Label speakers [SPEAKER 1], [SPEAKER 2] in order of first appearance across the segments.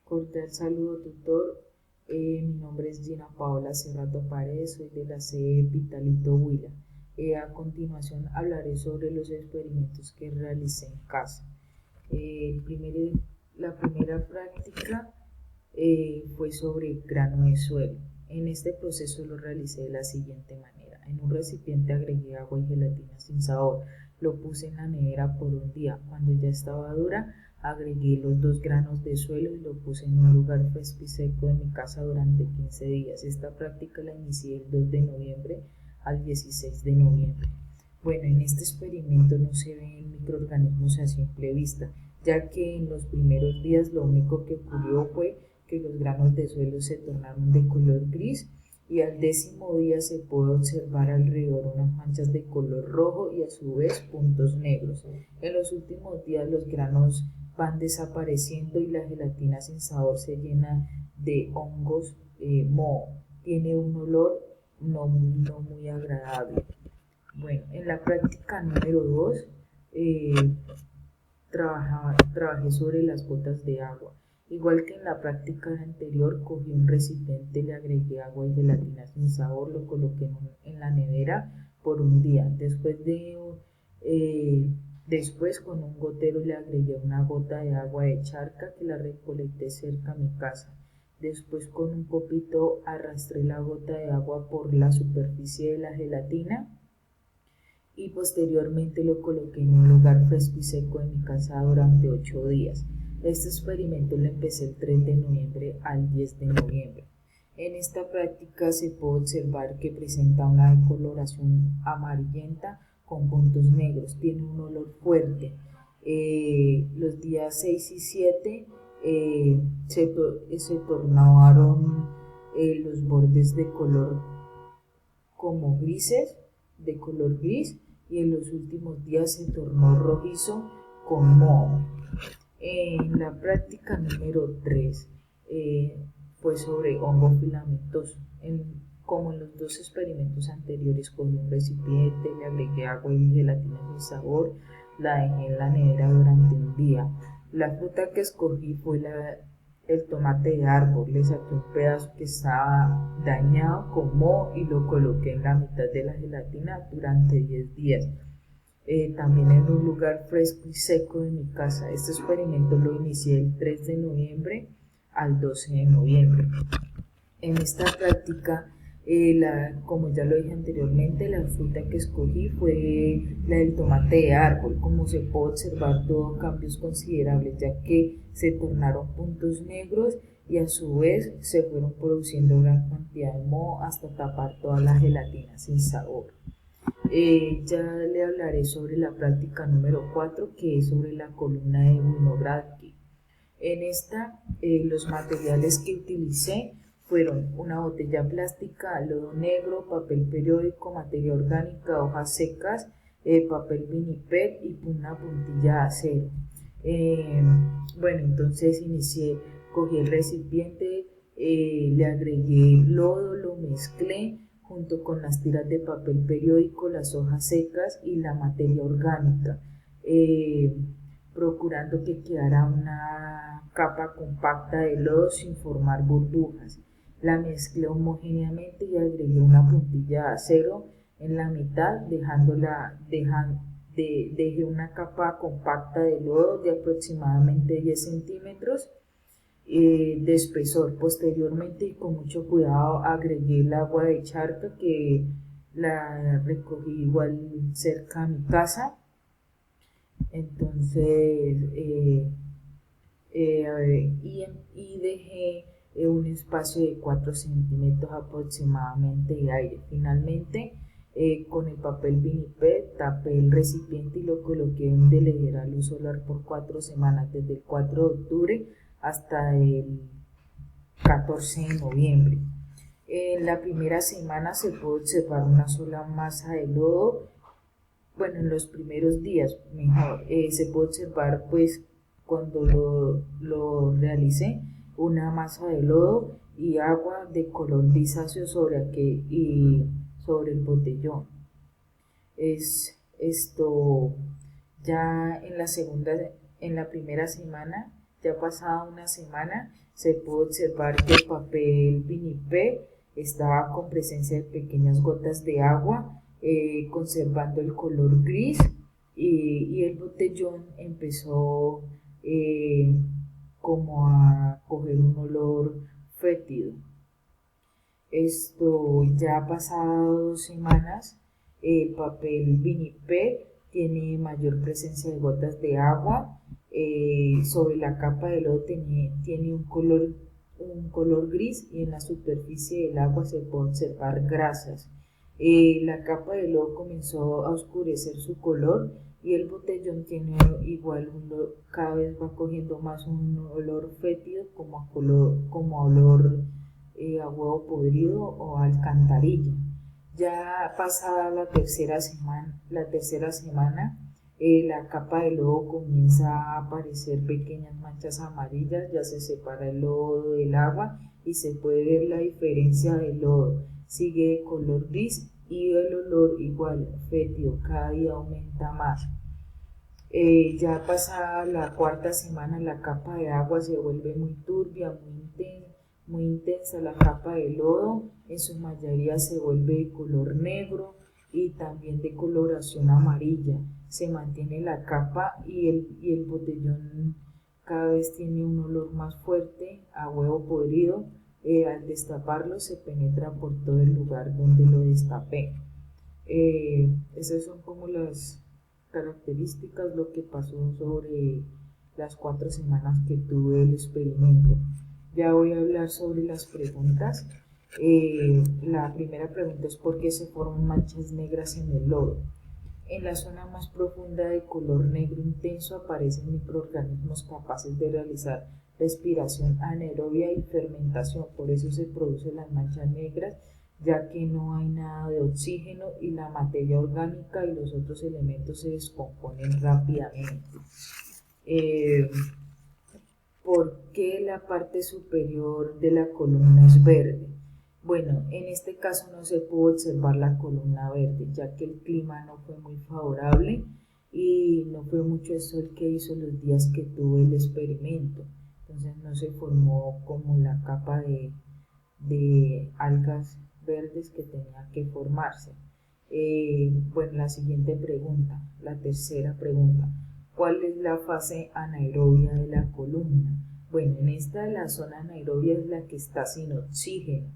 [SPEAKER 1] Cordial saludo, tutor. Mi nombre es Gina Paola Cerrato Paredes, soy de la sede Vitalito Huila. A continuación hablaré sobre los experimentos que realicé en casa. La primera práctica fue sobre grano de suelo. En este proceso lo realicé de la siguiente manera. En un recipiente agregué agua y gelatina sin sabor. Lo puse en la nevera por un día. Cuando ya estaba dura, agregué los 2 granos de suelo y lo puse en un lugar fresco y seco de mi casa durante 15 días. Esta práctica la inicié el 2 de noviembre al 16 de noviembre. Bueno, en este experimento no se ven microorganismos a simple vista, ya que en los primeros días lo único que ocurrió fue que los granos de suelo se tornaron de color gris y al 10.º día se puede observar alrededor unas manchas de color rojo y a su vez puntos negros. En los últimos días los granos van desapareciendo y la gelatina sin sabor se llena de hongos moho. Tiene un olor no muy agradable. Bueno, en la práctica número 2 eh, trabajé sobre las gotas de agua. Igual que en la práctica anterior, cogí un recipiente, le agregué agua y gelatina sin sabor, lo coloqué en la nevera por un día. Después con un gotero le agregué una gota de agua de charca que la recolecté cerca a mi casa. Después con un copito arrastré la gota de agua por la superficie de la gelatina y posteriormente lo coloqué en un lugar fresco y seco de mi casa durante 8 días. Este experimento lo empecé el 3 de noviembre al 10 de noviembre. En esta práctica se puede observar que presenta una decoloración amarillenta con puntos negros, tiene un olor fuerte. Los días 6 y 7 se tornaron los bordes de color como grises, de color gris, y en los últimos días se tornó rojizo con moho. En la práctica número 3 fue sobre hongo filamentoso. Como en los dos experimentos anteriores, cogí un recipiente, le agregué agua y gelatina sin sabor, la dejé en la nevera durante un día. La fruta que escogí fue el tomate de árbol. Le saqué un pedazo que estaba dañado con moho y lo coloqué en la mitad de la gelatina durante 10 días. También en un lugar fresco y seco de mi casa. Este experimento lo inicié el 3 de noviembre al 12 de noviembre. En esta práctica, como ya lo dije anteriormente, la fruta que escogí fue la del tomate de árbol. Como se puede observar, tuvo cambios considerables, ya que se tornaron puntos negros y a su vez se fueron produciendo gran cantidad de moho hasta tapar toda la gelatina sin sabor. Ya le hablaré sobre la práctica número 4, que es sobre la columna de Winograd. En esta, los materiales que utilicé fueron una botella plástica, lodo negro, papel periódico, materia orgánica, hojas secas, papel vinipel y una puntilla de acero. Bueno, entonces cogí el recipiente, le agregué lodo, lo mezclé junto con las tiras de papel periódico, las hojas secas y la materia orgánica, procurando que quedara una capa compacta de lodo sin formar burbujas. La mezclé homogéneamente y agregué una puntilla de acero en la mitad, dejé una capa compacta de lodo de aproximadamente 10 centímetros de espesor. Posteriormente y con mucho cuidado agregué el agua de charca que la recogí igual cerca de mi casa. Entonces y dejé un espacio de 4 centímetros aproximadamente de aire. Finalmente, con el papel vinipel tapé el recipiente y lo coloqué donde le diera luz solar por 4 semanas, desde el 4 de octubre hasta el 14 de noviembre. En la primera semana se puede observar una sola masa de lodo. Bueno, en los primeros días mejor, se puede observar pues cuando lo realicé una masa de lodo y agua de color grisáceo sobre el botellón. Es esto. Ya en la primera semana Ya pasada una semana, se puede observar que el papel vinipé estaba con presencia de pequeñas gotas de agua, conservando el color gris, y el botellón empezó eh, como a coger un olor fétido. Esto ya ha pasado 2 semanas, el papel vinipé tiene mayor presencia de gotas de agua, sobre la capa de lodo tiene un color gris y en la superficie del agua se pueden observar grasas. La capa de lodo comenzó a oscurecer su color y el botellón tiene igual cada vez va cogiendo más un olor fétido como a olor a huevo podrido o alcantarilla. Ya pasada la tercera semana, la capa de lodo comienza a aparecer pequeñas manchas amarillas, ya se separa el lodo del agua y se puede ver la diferencia del lodo. Sigue de color gris y el olor igual, fétido, cada día aumenta más. Ya pasada la 4.ª semana, la capa de agua se vuelve muy turbia, muy intensa. La capa de lodo en su mayoría se vuelve de color negro y también de coloración amarilla. Se mantiene la capa y el botellón cada vez tiene un olor más fuerte a huevo podrido. Al destaparlo se penetra por todo el lugar donde lo destapé. Esas son como las características, lo que pasó sobre las 4 semanas que tuve el experimento. Ya voy a hablar sobre las preguntas. La primera pregunta es: ¿por qué se forman manchas negras en el lodo? En la zona más profunda de color negro intenso aparecen microorganismos capaces de realizar respiración anaerobia y fermentación. Por eso se producen las manchas negras, ya que no hay nada de oxígeno y la materia orgánica y los otros elementos se descomponen rápidamente. ¿Por qué la parte superior de la columna es verde? Bueno, en este caso no se pudo observar la columna verde, ya que el clima no fue muy favorable y no fue mucho el sol que hizo los días que tuve el experimento. Entonces no se formó como la capa de algas verdes que tenía que formarse. Bueno, la siguiente pregunta, la tercera pregunta: ¿cuál es la fase anaerobia de la columna? Bueno, en esta la zona anaerobia es la que está sin oxígeno.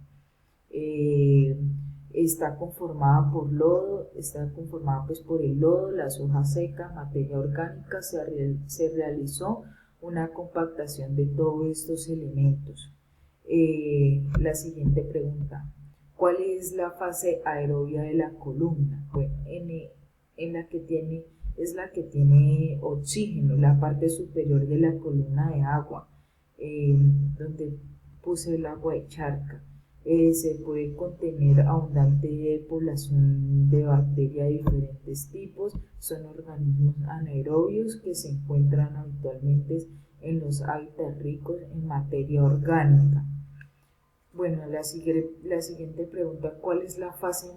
[SPEAKER 1] Está conformada por lodo, está conformada pues por el lodo, las hojas secas, materia orgánica. Se realizó una compactación de todos estos elementos. La siguiente pregunta: ¿cuál es la fase aerobia de la columna? Bueno, en la que tiene oxígeno, la parte superior de la columna de agua, donde puse el agua de charca. Se puede contener abundante población de bacterias de diferentes tipos. Son organismos anaerobios que se encuentran habitualmente en los hábitats ricos en materia orgánica. Bueno, la siguiente pregunta: ¿cuál es la fase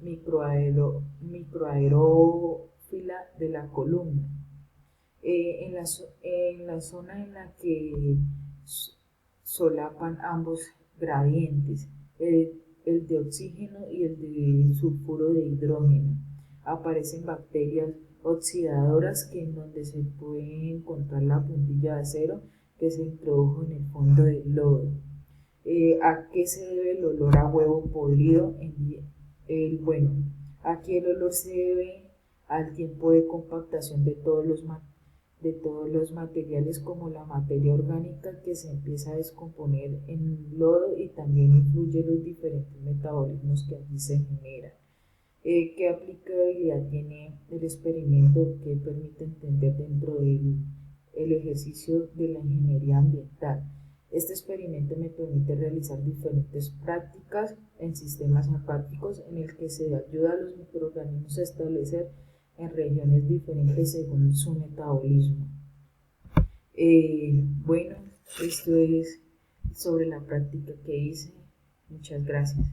[SPEAKER 1] microaerófila de la columna? En la zona en la que solapan ambos gradientes, el de oxígeno y el de sulfuro de hidrógeno, aparecen bacterias oxidadoras en donde se puede encontrar la puntilla de acero que se introdujo en el fondo del lodo. ¿A qué se debe el olor a huevo podrido? Bueno, aquí el olor se debe al tiempo de compactación de todos los materiales, como la materia orgánica que se empieza a descomponer en el lodo, y también influye los diferentes metabolismos que aquí se generan. ¿Qué aplicabilidad tiene el experimento que permite entender dentro del ejercicio de la ingeniería ambiental? Este experimento me permite realizar diferentes prácticas en sistemas acuáticos en el que se ayuda a los microorganismos a establecer en regiones diferentes según su metabolismo. Bueno, esto es sobre la práctica que hice. Muchas gracias.